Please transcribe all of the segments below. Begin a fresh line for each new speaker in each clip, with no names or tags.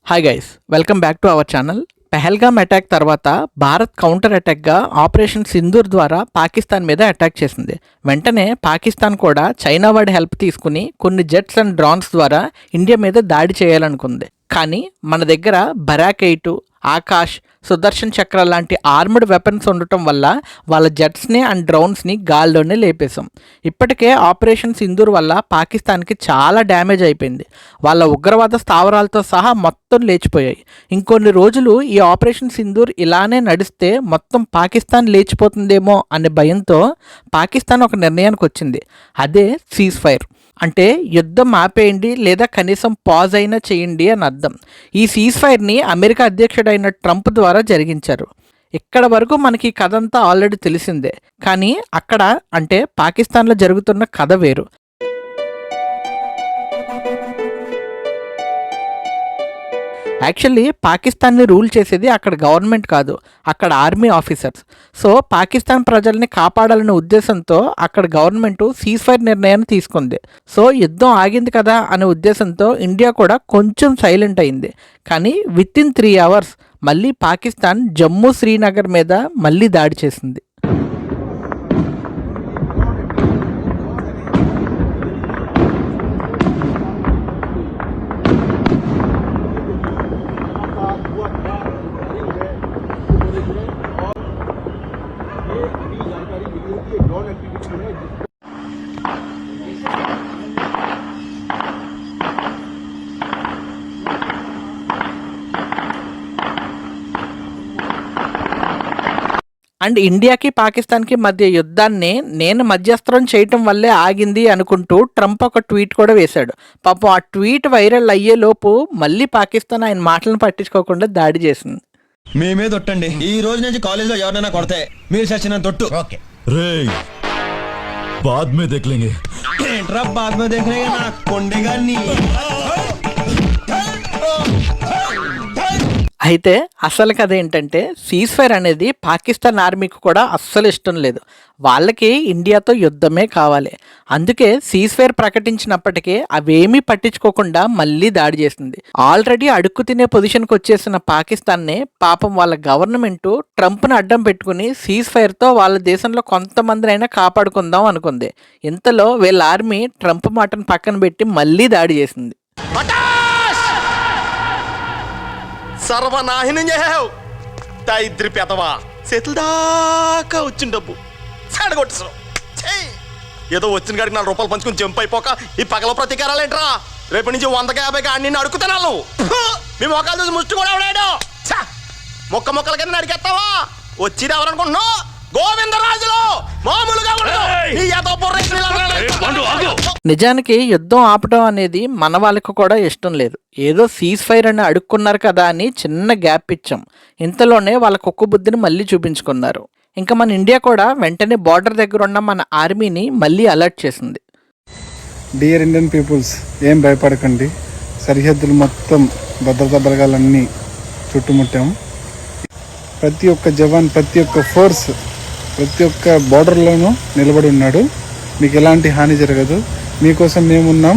Hi guys, welcome back to our channel. Pahalgam attack తర్వాత Bharat counter అటాక్గా operation Sindoor ద్వారా పాకిస్తాన్ మీద attack చేసింది. వెంటనే పాకిస్తాన్ కూడా చైనా వాడి హెల్ప్ తీసుకుని కొన్ని జెట్స్ అండ్ డ్రోన్స్ ద్వారా ఇండియా మీద దాడి చేయాలనుకుంది. కానీ మన దగ్గర బరాక్ 8, ఆకాష్, సుదర్శన్ చక్ర లాంటి ఆర్మ్డ్ వెపన్స్ ఉండటం వల్ల వాళ్ళ జెట్స్ని అండ్ డ్రోన్స్ని గాల్లోనే లేపేశాం. ఇప్పటికే ఆపరేషన్ సింధూర్ వల్ల పాకిస్తాన్కి చాలా డ్యామేజ్ అయిపోయింది. వాళ్ళ ఉగ్రవాద స్థావరాలతో సహా మొత్తం లేచిపోయాయి. ఇంకొన్ని రోజులు ఈ ఆపరేషన్ సింధూర్ ఇలానే నడిస్తే మొత్తం పాకిస్తాన్ లేచిపోతుందేమో అనే భయంతో పాకిస్తాన్ ఒక నిర్ణయానికి వచ్చింది. అదే సీజ్ ఫైర్. అంటే యుద్ధం ఆపేయండి లేదా కనీసం పాజ్ అయినా చేయండి అని అర్థం. ఈ సీజ్ ఫైర్ని అమెరికా అధ్యక్షుడైన ట్రంప్ ద్వారా జరిగించారు. ఇక్కడ వరకు మనకి ఈ కథ అంతా ఆల్రెడీ తెలిసిందే. కానీ అక్కడ అంటే పాకిస్తాన్లో జరుగుతున్న కథ వేరు. యాక్చువల్లీ పాకిస్తాన్ని రూల్ చేసేది అక్కడ గవర్నమెంట్ కాదు, అక్కడ ఆర్మీ ఆఫీసర్స్. సో పాకిస్తాన్ ప్రజల్ని కాపాడాలనే ఉద్దేశంతో అక్కడ గవర్నమెంట్ సీజ్ ఫైర్ నిర్ణయాన్ని తీసుకుంది. సో యుద్ధం ఆగింది కదా అనే ఉద్దేశంతో ఇండియా కూడా కొంచెం సైలెంట్ అయింది. కానీ విత్ ఇన్ 3 hours మళ్ళీ పాకిస్తాన్ జమ్మూ శ్రీనగర్ మీద మళ్ళీ దాడి చేసింది. అండ్ ఇండియాకి పాకిస్తాన్కి మధ్య యుద్ధాన్ని నేను మధ్యస్థం చేయటం వల్లే ఆగింది అనుకుంటూ ట్రంప్ ఒక ట్వీట్ కూడా వేశాడు. పాపం ఆ ట్వీట్ వైరల్ అయ్యే లోపు మళ్ళీ పాకిస్తాన్ ఆయన మాటలను పట్టించుకోకుండా దాడి చేసింది.
మేమే తొట్టండి. ఈ రోజు నుంచి కాలేజీలో ఎవరైనా కొడితే మీరు చచ్చిన తొట్టు. ఓకే
రేయ్, बाद में देख लेंगे.
ఏంట్రా బాద్ మీద దేఖలేగా నా కొండేగాన్ని.
అయితే అసలు కథ ఏంటంటే సీజ్ ఫైర్ అనేది పాకిస్తాన్ ఆర్మీకి కూడా అస్సలు ఇష్టం లేదు. వాళ్ళకి ఇండియాతో యుద్ధమే కావాలి. అందుకే సీజ్ ఫైర్ ప్రకటించినప్పటికీ అవేమీ పట్టించుకోకుండా మళ్ళీ దాడి చేసింది. ఆల్రెడీ అడుక్కు తినే పొజిషన్కి వచ్చేసిన పాకిస్తాన్ని పాపం వాళ్ళ గవర్నమెంట్ ట్రంప్ను అడ్డం పెట్టుకుని సీజ్ ఫైర్తో వాళ్ళ దేశంలో కొంతమందినైనా కాపాడుకుందాం అనుకుంది. ఇంతలో వీళ్ళ ఆర్మీ ట్రంప్ మాటను పక్కన పెట్టి మళ్ళీ దాడి చేసింది.
సర్వనాశనం చేసావు దరిద్రి పెదవా. చేతుల దాకా వచ్చిన డబ్బు చెడగొట్టేసావు. ఏదో వచ్చిన కాడికి 4 రూపాయలు పంచుకుని జంప్ అయిపోక ఈ పగల ప్రతీకారాలేంట్రా. రేపటి నుంచి 100-50 అన్ని అడుగుతున్నాను. మీ మొక్కలు చూసి ముష్టి కూడా ఎవడాడు. మొక్కల కింద అడిగేస్తావా? వచ్చింది ఎవరనుకుంటున్నావు? గోవిందరాజులు మామూలుగా
నిజానికి యుద్ధం ఆపటం అనేది మన వాళ్ళకి కూడా ఇష్టం లేదు. ఏదో సీజ్ ఫైర్ అని అడుక్కున్నారు కదా అని చిన్న గ్యాప్ ఇచ్చాం. ఇంతలోనే వాళ్ళ కుక్క బుద్ధిని మళ్ళీ చూపించుకున్నారు. ఇంకా మన ఇండియా కూడా వెంటనే బార్డర్ దగ్గర ఉన్న మన ఆర్మీని మళ్ళీ అలర్ట్ చేసింది.
డియర్ ఇండియన్ పీపుల్స్, ఏం భయపడకండి. సరిహద్దులు మొత్తం భద్రతా బలగాలన్నీ చుట్టుముట్టాం. ప్రతి ఒక్క జవాన్, ప్రతి ఒక్క ఫోర్స్, ప్రతి ఒక్క బార్డర్లోనూ నిలబడి ఉన్నాడు. మీకు ఎలాంటి హాని జరగదు. మీకోసం మేమున్నాం.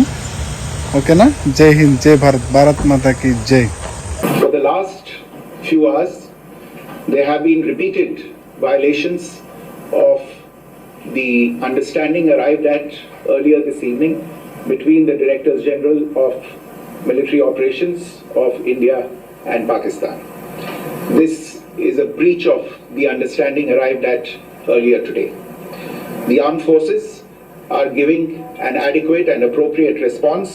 ఓకేనా? జై హింద్, జై భారత్, భారత్ మాతాకి జై.
For the last few hours, there have been repeated violations of the understanding arrived at earlier this evening between the Directors General of Military Operations of India and Pakistan. This is a breach of the understanding arrived at earlier today. The armed forces are giving an adequate and appropriate response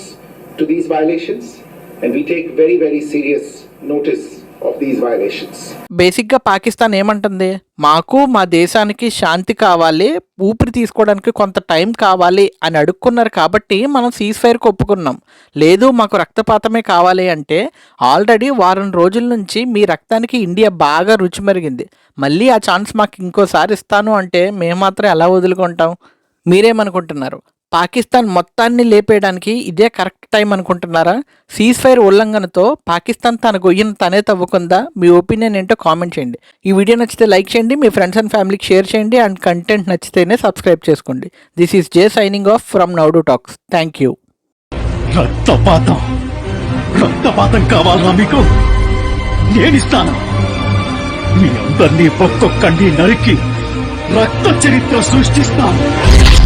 to these violations, and we take very, very serious notice of these violations.
బేసిక్గా పాకిస్తాన్ ఏమంటుంది, మాకు మా దేశానికి శాంతి కావాలి, ఊపిరి తీసుకోవడానికి కొంత time కావాలి అని అడుక్కున్నారు కాబట్టి మనం సీజ్ ఫైర్కి ఒప్పుకున్నాం. లేదు మాకు రక్తపాతమే కావాలి అంటే ఆల్రెడీ వారం రోజుల నుంచి మీ రక్తానికి ఇండియా బాగా రుచి మరిగింది. మళ్ళీ ఆ ఛాన్స్ మాకు ఇంకోసారి ఇస్తాను అంటే మేము మాత్రం ఎలా వదులుకుంటాం? మీరేమనుకుంటున్నారు? పాకిస్తాన్ మొత్తాన్ని లేపేయడానికి ఇదే కరెక్ట్ టైం అనుకుంటున్నారా? సీజ్ ఫైర్ ఉల్లంఘనతో పాకిస్తాన్ తన గొయ్యను తనే తవ్వుకుందా? మీ ఒపీనియన్ ఏంటో కామెంట్ చేయండి. ఈ వీడియో నచ్చితే లైక్ చేయండి, మీ ఫ్రెండ్స్ అండ్ ఫ్యామిలీకి షేర్ చేయండి, అండ్ కంటెంట్ నచ్చితేనే సబ్స్క్రైబ్ చేసుకోండి. This is J signing off from now to talks. Thank you.
రక్తపాతం
రక్తపాతం కావాలా మీకు? నేనిస్తాను. మీ అందరినీ ఒక్కొక్కడిని నరికి రక్త చరిత్ర సృష్టిస్తాను.